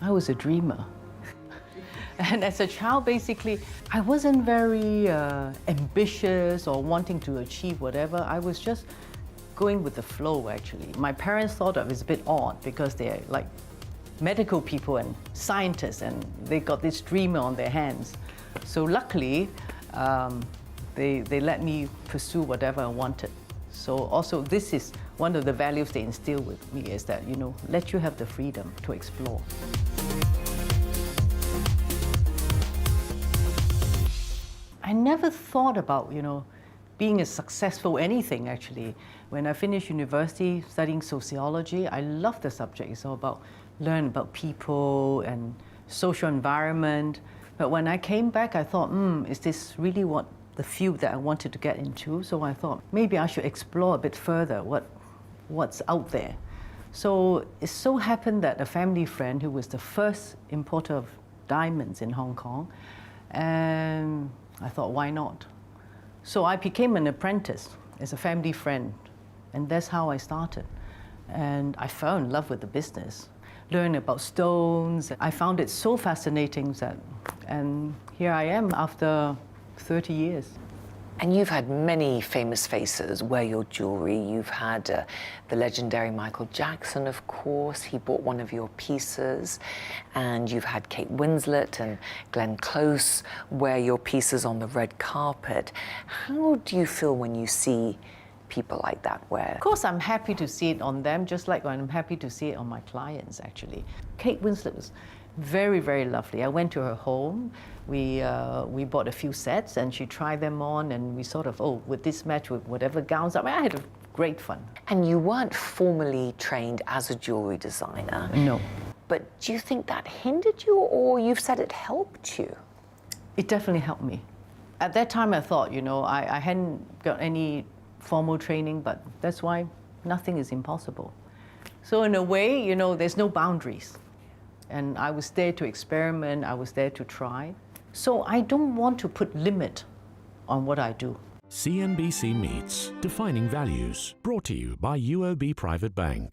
I was a dreamer. And as a child, basically, I wasn't very ambitious or wanting to achieve whatever. I was just going with the flow, actually. My parents thought I was a bit odd because they're like medical people and scientists, and they got this dreamer on their hands. So luckily, they let me pursue whatever I wanted. So also, this is one of the values they instill with me, is that, you know, let you have the freedom to explore. I never thought about, you know, being a successful anything, actually. When I finished university studying sociology, I loved the subject. It's all about learning about people and social environment. But when I came back, I thought, is this really what the field that I wanted to get into? So I thought maybe I should explore a bit further what's out there. So it so happened that a family friend who was the first importer of diamonds in Hong Kong, and I thought, why not? So I became an apprentice as a family friend, and that's how I started. And I fell in love with the business, learned about stones. I found it so fascinating and here I am after 30 years. And you've had many famous faces wear your jewellery. You've had the legendary Michael Jackson, of course. He bought one of your pieces. And you've had Kate Winslet and Glenn Close wear your pieces on the red carpet. How do you feel when you see people like that wear? Of course, I'm happy to see it on them, just like I'm happy to see it on my clients, actually. Kate Winslet was very, very lovely. I went to her home. We bought a few sets, and she tried them on, and we sort of, would this match with whatever gowns? I mean, I had great fun. And you weren't formally trained as a jewellery designer. No. But do you think that hindered you, or you've said it helped you? It definitely helped me. At that time, I thought, you know, I hadn't got any formal training, but that's why nothing is impossible. So in a way, you know, there's no boundaries. And I was there to experiment, I was there to try. So I don't want to put limit on what I do. CNBC Meets Defining Values, brought to you by UOB Private Bank.